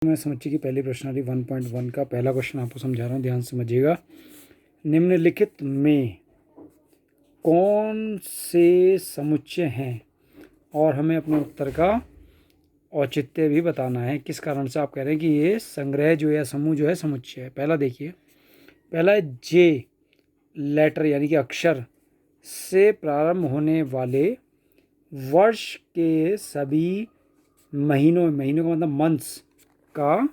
मैं समुच्चय की पहली प्रश्नावली 1.1 का पहला क्वेश्चन आपको समझा रहा हूँ, ध्यान से समझिएगा। निम्नलिखित में कौन से समुच्चय हैं और हमें अपने उत्तर का औचित्य भी बताना है। किस कारण से आप कह रहे हैं कि ये संग्रह जो है, समूह जो है, समुच्चय है। पहला देखिए, पहला है जे लेटर यानी कि अक्षर से प्रारंभ होने वाले वर्ष के सभी महीनों का मतलब मंथ्स का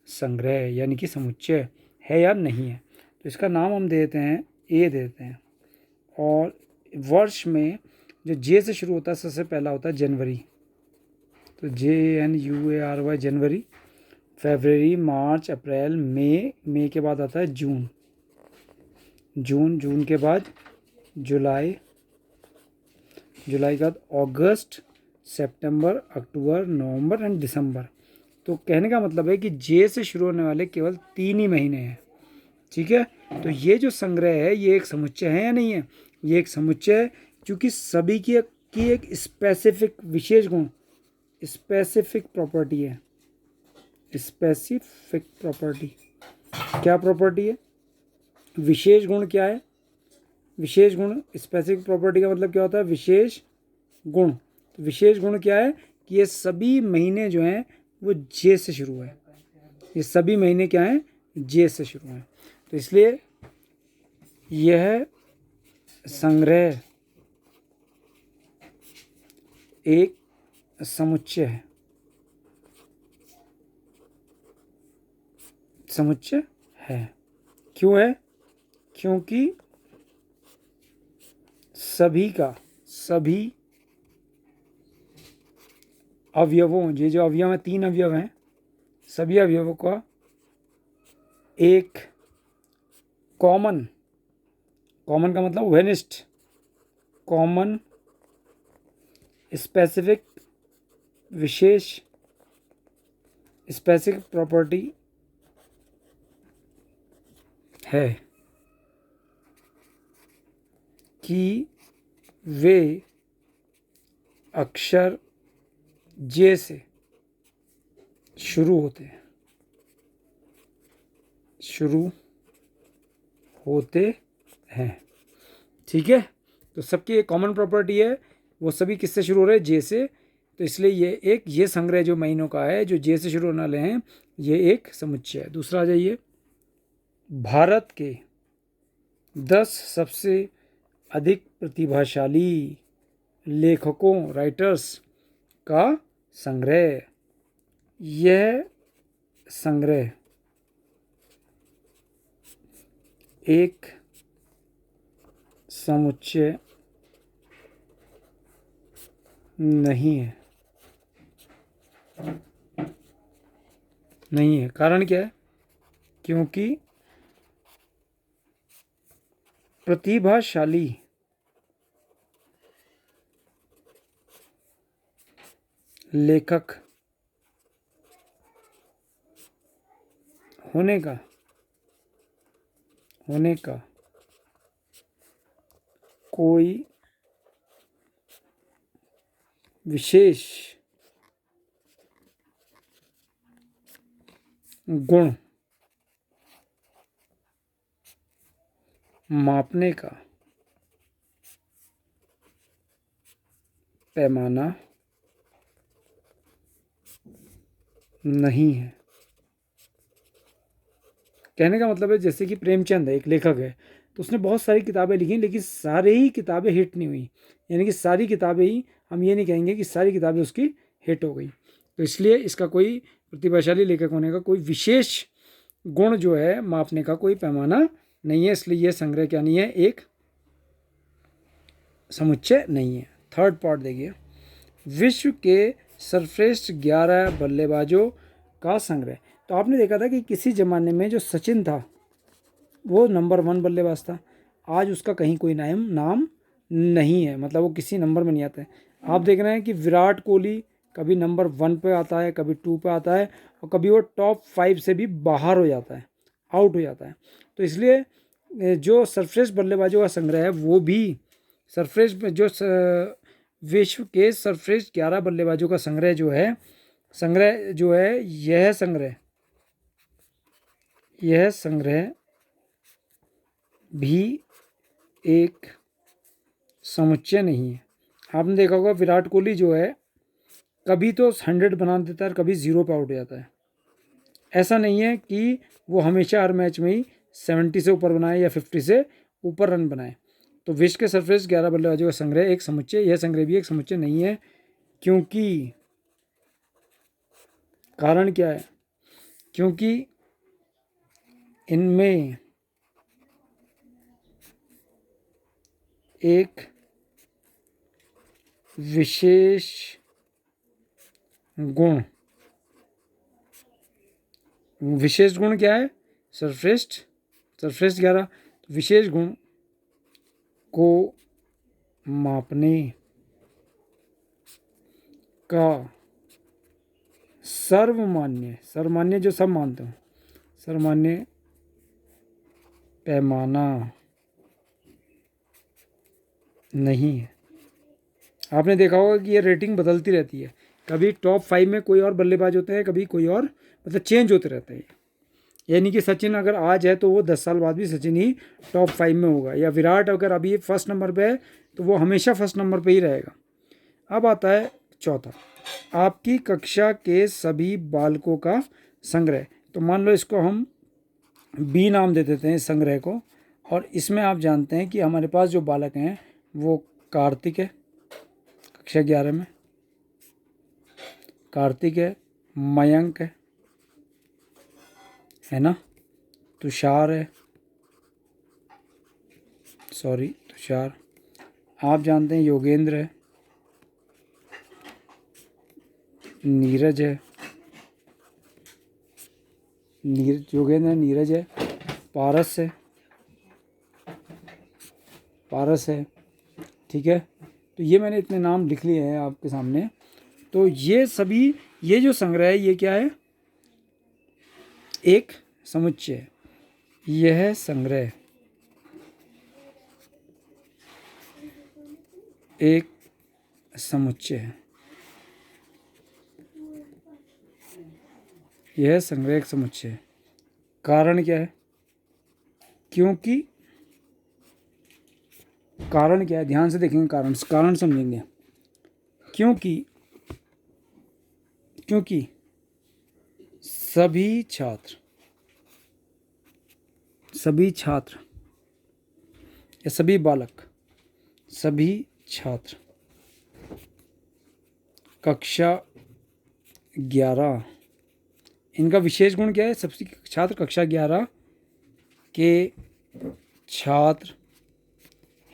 संग्रह यानी कि समुच्चय है या नहीं है। तो इसका नाम हम देते हैं ए देते हैं। और वर्ष में जो जे से शुरू होता है सबसे पहला होता है जनवरी, तो JNUARY जनवरी। फरवरी, मार्च, अप्रैल, मई के बाद आता है जून, जून के बाद जुलाई के बाद अगस्त, सितंबर, अक्टूबर, नवंबर एंड दिसंबर। तो कहने का मतलब है कि जे से शुरू होने वाले केवल 3 ही महीने हैं। ठीक है, तो ये जो संग्रह है ये एक समुच्चय है या नहीं है? ये एक समुच्चय है, क्योंकि सभी की एक स्पेसिफिक विशेष गुण, स्पेसिफिक प्रॉपर्टी है। स्पेसिफिक प्रॉपर्टी क्या प्रॉपर्टी है? विशेष गुण क्या है? विशेष गुण, स्पेसिफिक प्रॉपर्टी का मतलब क्या होता है? विशेष गुण। तो विशेष गुण क्या है कि ये सभी महीने जो हैं वो जे से शुरू है। ये सभी महीने क्या हैं? जे से शुरू हैं। तो इसलिए यह संग्रह एक समुच्चय है। समुच्चय है। क्यों है? क्योंकि सभी अवयवों, ये जो अवयव हैं, 3 अवयव हैं, सभी अवयवों का एक कॉमन का मतलब वेनिस्ट कॉमन स्पेसिफिक विशेष स्पेसिफिक प्रॉपर्टी है कि वे अक्षर जे से शुरू होते हैं। ठीक है, तो सबकी एक कॉमन प्रॉपर्टी है, वो सभी किससे शुरू हो रहे हैं? जे से। तो इसलिए ये संग्रह जो महीनों का है, जो जे से शुरू होने वाले हैं, ये एक समुच्चय है। दूसरा आ जाइए, भारत के 10 सबसे अधिक प्रतिभाशाली लेखकों, राइटर्स का संग्रह। यह संग्रह एक समुच्चय नहीं है। कारण क्या है? क्योंकि प्रतिभाशाली लेखक होने का कोई विशेष गुण मापने का पैमाना नहीं है। कहने का मतलब है, जैसे कि प्रेमचंद है, एक लेखक है, तो उसने बहुत सारी किताबें लिखी, लेकिन सारी ही किताबें हिट नहीं हुई। यानी कि सारी किताबें ही, हम ये नहीं कहेंगे कि सारी किताबें उसकी हिट हो गई। तो इसलिए इसका कोई प्रतिभाशाली लेखक होने का कोई विशेष गुण जो है मापने का कोई पैमाना नहीं है। इसलिए यह संग्रह क्या नहीं है? एक समुच्चय नहीं है। थर्ड पार्ट देखिए, विश्व के सर्वश्रेष्ठ 11 बल्लेबाजों का संग्रह। तो आपने देखा था कि किसी ज़माने में जो सचिन था वो नंबर 1 बल्लेबाज था। आज उसका कहीं कोई नाम नहीं है, मतलब वो किसी नंबर में नहीं आता है। आप देख रहे हैं कि विराट कोहली कभी नंबर 1 पे आता है, कभी 2 पे आता है, और कभी वो टॉप 5 से भी बाहर हो जाता है, आउट हो जाता है। तो इसलिए जो सर्वश्रेष्ठ बल्लेबाजों का संग्रह है वो भी विश्व के सर्वश्रेष्ठ 11 बल्लेबाजों का संग्रह जो है संग्रह जो है, यह संग्रह भी एक समुच्चय नहीं है। आपने देखा होगा विराट कोहली जो है कभी तो 100 बना देता है और कभी 0 पे आउट हो जाता है। ऐसा नहीं है कि वो हमेशा हर मैच में ही 70 से ऊपर बनाए या 50 से ऊपर रन बनाए। तो विश्व के सर्वश्रेष्ठ 11 बल्लेबाजों का संग्रह एक समुच्चय, यह संग्रह भी एक समुच्चय नहीं है, क्योंकि कारण क्या है? क्योंकि इनमें एक विशेष गुण क्या है? सर्वश्रेष्ठ 11 विशेष गुण को मापने का सर्वमान्य जो सब मानते हो, सर्वमान्य पैमाना नहीं है। आपने देखा होगा कि ये रेटिंग बदलती रहती है, कभी टॉप 5 में कोई और बल्लेबाज होते हैं, कभी कोई और, मतलब चेंज होते रहते हैं। यानी कि सचिन अगर आज है तो वो 10 साल बाद भी सचिन ही टॉप 5 में होगा, या विराट अगर अभी फर्स्ट नंबर पे है तो वो हमेशा फर्स्ट नंबर पे ही रहेगा। अब आता है चौथा, आपकी कक्षा के सभी बालकों का संग्रह। तो मान लो इसको हम बी नाम दे देते हैं इस संग्रह को, और इसमें आप जानते हैं कि हमारे पास जो बालक हैं वो कार्तिक है, कक्षा 11 में कार्तिक है, मयंक है ना, तुषार है, तुषार, आप जानते हैं योगेंद्र है, नीरज है, नीरज है, पारस है, ठीक है। तो ये मैंने इतने नाम लिख लिए हैं आपके सामने। तो ये सभी, ये जो संग्रह है ये क्या है? एक समुच्चय। यह संग्रह एक समुच्चय है। यह संग्रह एक समुच्चय है। कारण क्या है? क्योंकि कारण क्या है? ध्यान से देखेंगे, कारण समझेंगे। क्योंकि सभी छात्र या सभी छात्र कक्षा 11, इनका विशेष गुण क्या है? सभी छात्र कक्षा 11 के छात्र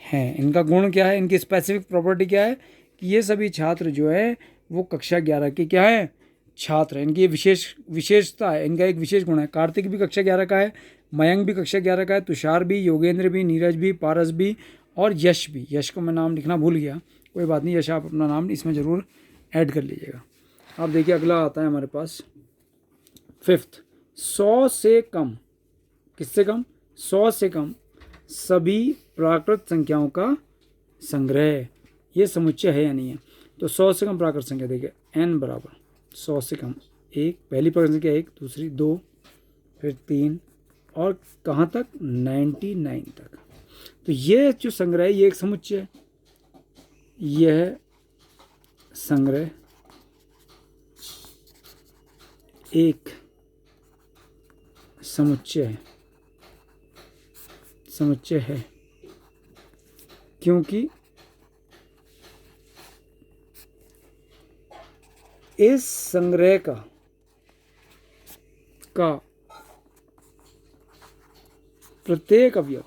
हैं। इनका गुण क्या है? इनकी स्पेसिफिक प्रॉपर्टी क्या है? कि ये सभी छात्र जो है वो कक्षा 11 के क्या है? छात्र हैं। इनकी विशेषता है, इनका एक विशेष गुण है। कार्तिक भी कक्षा 11 का है, मयंक भी कक्षा 11 का है, तुषार भी, योगेंद्र भी, नीरज भी, पारस भी और यश भी। यश को मैं नाम लिखना भूल गया, कोई बात नहीं, यश आप अपना नाम इसमें ज़रूर ऐड कर लीजिएगा। आप देखिए अगला आता है हमारे पास 5th, 100 से कम, किससे कम? 100 से कम सभी प्राकृत संख्याओं का संग्रह। ये समुच्चय है या नहीं है? तो 100 से कम प्राकृत संख्या, देखिए n बराबर 100 से कम 1, पहली प्राकृत संख्या 1, दूसरी 2, फिर 3 और कहाँ तक? 99 तक। तो ये जो संग्रह है ये एक समुच्चय है। यह संग्रह एक समुच्चय है, क्योंकि इस संग्रह का प्रत्येक अवयव,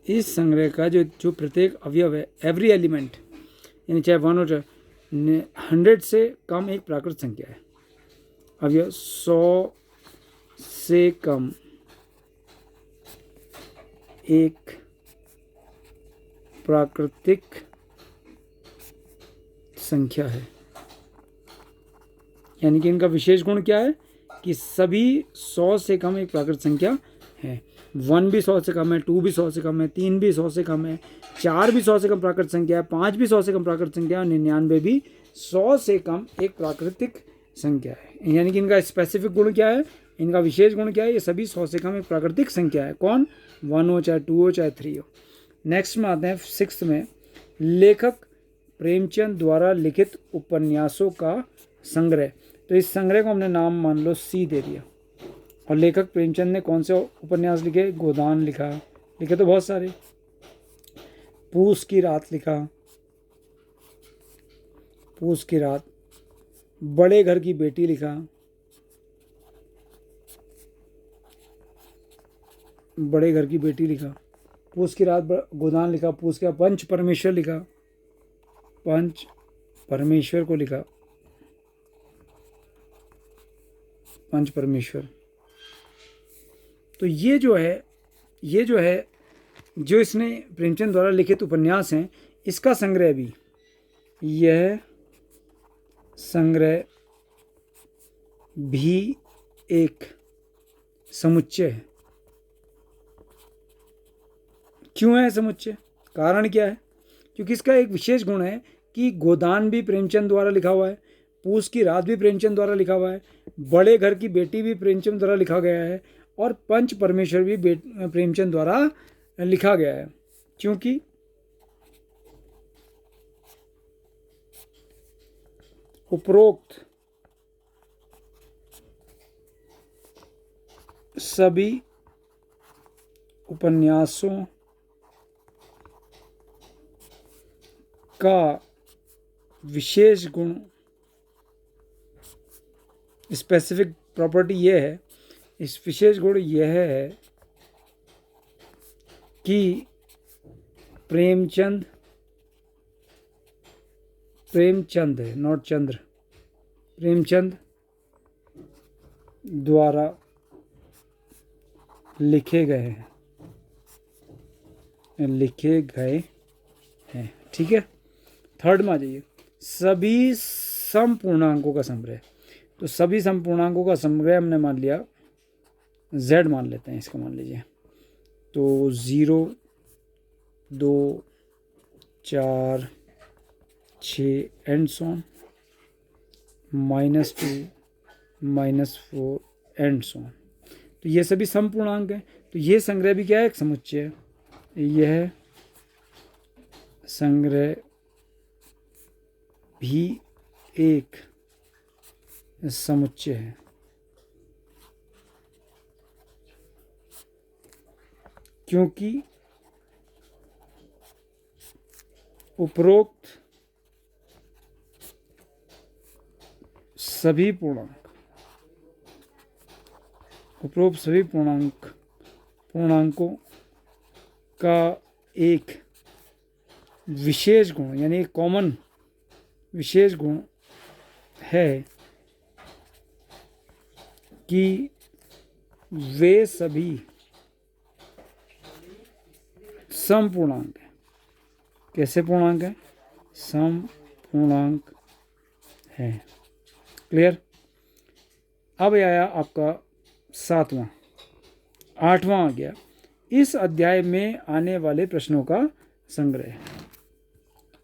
इस संग्रह का जो प्रत्येक अवयव है, एवरी एलिमेंट, यानी चाहे 1 हो 100 से कम एक प्राकृत संख्या है। अवयव 100 से कम एक प्राकृतिक संख्या है। यानी कि इनका विशेष गुण क्या है? कि सभी 100 से कम एक प्राकृत संख्या है। 1 भी 100 से कम है, 2 भी 100 से कम है, 3 भी 100 से कम है, 4 भी 100 से कम प्राकृत संख्या है, 5 भी 100 से कम प्राकृत संख्या है, और 99 भी 100 से कम एक प्राकृतिक संख्या है। यानी कि इनका स्पेसिफिक गुण क्या है, इनका विशेष गुण क्या है, ये सभी 100 से कम एक प्राकृतिक संख्या है। कौन? 1 हो, चाहे 2 हो, चाहे 3 हो। नेक्स्ट में आते हैं 6th में, लेखक प्रेमचंद द्वारा लिखित उपन्यासों का संग्रह। तो इस संग्रह को हमने नाम मान लो सी दे दिया। और लेखक प्रेमचंद ने कौन से उपन्यास लिखे? गोदान लिखा, लिखे तो बहुत सारे। पूस की रात लिखा, पूस की रात। बड़े घर की बेटी लिखा, बड़े घर की बेटी लिखा। पूस की रात, गोदान लिखा। पूस का पंच परमेश्वर लिखा, पंच परमेश्वर को लिखा, पंच परमेश्वर। तो ये जो है जो इसने प्रेमचंद द्वारा लिखित उपन्यास हैं, इसका संग्रह भी, यह संग्रह भी एक समुच्चय है। क्यों है समुच्चय? कारण क्या है? क्योंकि इसका एक विशेष गुण है कि गोदान भी प्रेमचंद द्वारा लिखा हुआ है, पूस की रात भी प्रेमचंद द्वारा लिखा हुआ है, बड़े घर की बेटी भी प्रेमचंद द्वारा लिखा गया है, और पंच परमेश्वर भी प्रेमचंद द्वारा लिखा गया है। क्योंकि उपरोक्त सभी उपन्यासों का विशेष गुण, स्पेसिफिक प्रॉपर्टी यह है, इस विशेष गुण यह है कि प्रेमचंद है, नॉट चंद्र, प्रेमचंद द्वारा लिखे गए हैं। ठीक है। 3rd में आ जाइए, सभी समपूर्णांकों का संग्रह। तो सभी समपूर्णांकों का संग्रह हमने मान लिया, z मान लेते हैं इसका, मान लीजिए। तो 0, 2, 4, 6 and so on, -2, -4 and so on. तो ये सभी समपूर्णांक हैं। तो ये संग्रह भी क्या है? एक समुच्चय है। यह संग्रह भी एक समुच्चय है। क्योंकि उपरोक्त सभी पूर्णांकों का एक विशेष गुण, यानी एक कॉमन विशेष गुण है कि वे सभी समपूर्णांक हैं। कैसे पूर्णांक हैं? समपूर्णांक है। क्लियर? अब आया आपका 7वां, 8वां आ गया, इस अध्याय में आने वाले प्रश्नों का संग्रह।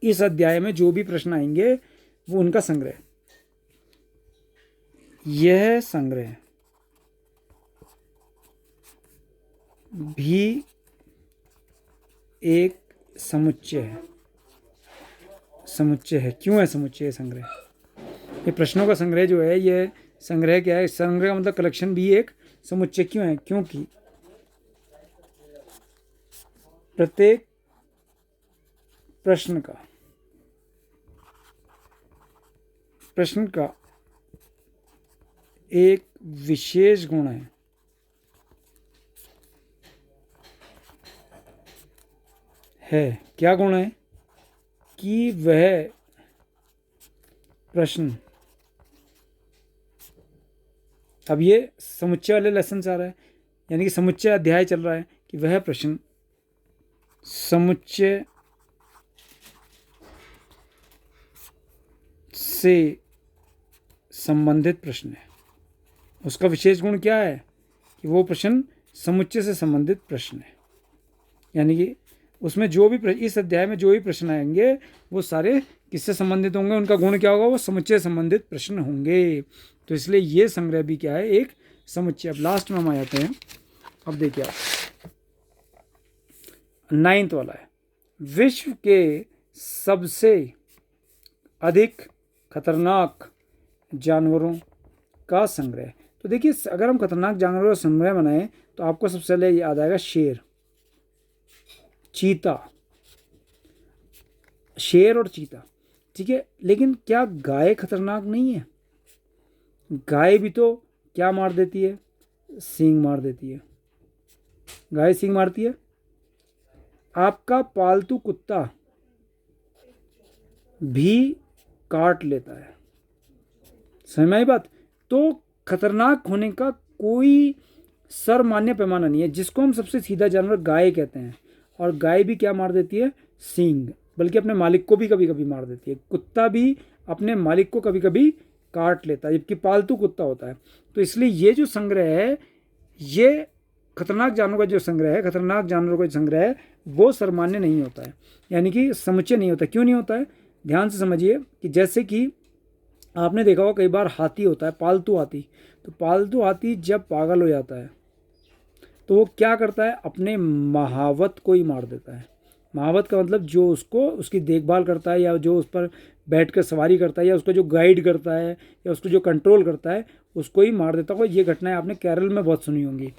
इस अध्याय में जो भी प्रश्न आएंगे वो उनका संग्रह। यह संग्रह भी एक समुच्चय है। क्यों है समुच्चय संग्रह? ये प्रश्नों का संग्रह जो है, ये संग्रह क्या है? संग्रह का मतलब कलेक्शन भी एक समुच्चय क्यों है? क्योंकि प्रत्येक प्रश्न का एक विशेष गुण है। क्या गुण है? कि वह प्रश्न, अब ये समुच्चय वाले लेसन से आ रहा है, यानी कि समुच्चय अध्याय चल रहा है, कि वह प्रश्न समुच्चय से संबंधित प्रश्न है। उसका विशेष गुण क्या है? कि वो प्रश्न समुच्चय से संबंधित प्रश्न है। यानी कि उसमें जो भी इस अध्याय में जो भी प्रश्न आएंगे वो सारे किससे संबंधित होंगे, उनका गुण क्या होगा, वो समुच्चय संबंधित प्रश्न होंगे। तो इसलिए ये संग्रह भी क्या है, एक समुच्चय। अब लास्ट में हम आ जाते हैं। अब देखिए आप 9th वाला है, विश्व के सबसे अधिक खतरनाक जानवरों का संग्रह। तो देखिए अगर हम खतरनाक जानवरों का संग्रह बनाएं तो आपको सबसे पहले याद आएगा शेर, चीता, शेर और चीता, ठीक है। लेकिन क्या गाय खतरनाक नहीं है? गाय भी तो क्या मार देती है, सींग मार देती है। गाय सींग मारती है। आपका पालतू कुत्ता भी काट लेता है, समझ में आई बात। तो खतरनाक होने का कोई सर्वमान्य पैमाना नहीं है। जिसको हम सबसे सीधा जानवर गाय कहते हैं, और गाय भी क्या मार देती है, सींग, बल्कि अपने मालिक को भी कभी कभी मार देती है। कुत्ता भी अपने मालिक को कभी कभी काट लेता है, जबकि पालतू कुत्ता होता है। तो इसलिए ये जो संग्रह है, ये खतरनाक जानवरों का जो संग्रह है, खतरनाक जानवरों का संग्रह है, वो सर्वमान्य नहीं होता है, यानी कि समुच्चय नहीं होता। क्यों नहीं होता है, ध्यान से समझिए कि जैसे कि आपने देखा होगा कई बार हाथी होता है, पालतू हाथी। तो पालतू हाथी जब पागल हो जाता है तो वो क्या करता है, अपने महावत को ही मार देता है। महावत का मतलब जो उसको उसकी देखभाल करता है, या जो उस पर बैठ कर सवारी करता है, या उसको जो गाइड करता है, या उसको जो कंट्रोल करता है, उसको ही मार देता है। ये घटनाएं आपने केरल में बहुत सुनी होंगी।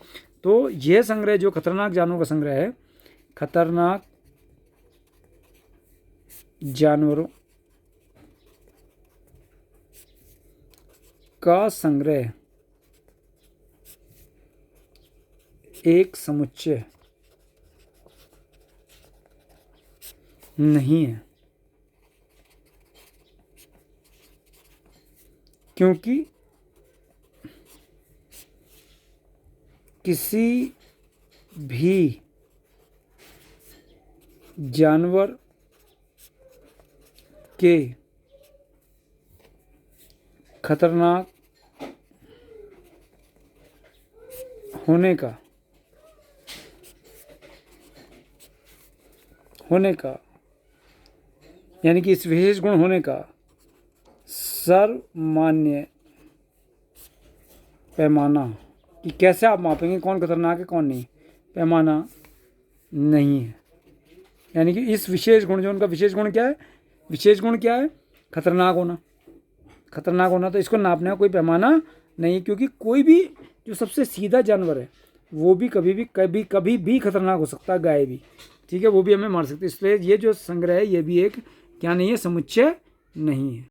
तो यह संग्रह जो खतरनाक जानवरों का संग्रह है, खतरनाक जानवरों का संग्रह एक समुच्चय नहीं है, क्योंकि किसी भी जानवर के खतरनाक होने का यानी कि इस विशेष गुण होने का सर्वमान्य पैमाना, कि कैसे आप मापेंगे कौन खतरनाक है कौन नहीं, पैमाना नहीं है। यानी कि इस विशेष गुण, जो उनका विशेष गुण क्या है, विशेष गुण क्या है, खतरनाक होना। खतरनाक होना, तो इसको नापने का कोई पैमाना नहीं, क्योंकि कोई भी जो सबसे सीधा जानवर है वो भी कभी भी खतरनाक हो सकता है, गाय भी, ठीक है, वो भी हमें मार सकती है। इसलिए ये जो संग्रह है ये भी एक क्या नहीं है, समुच्चय नहीं है।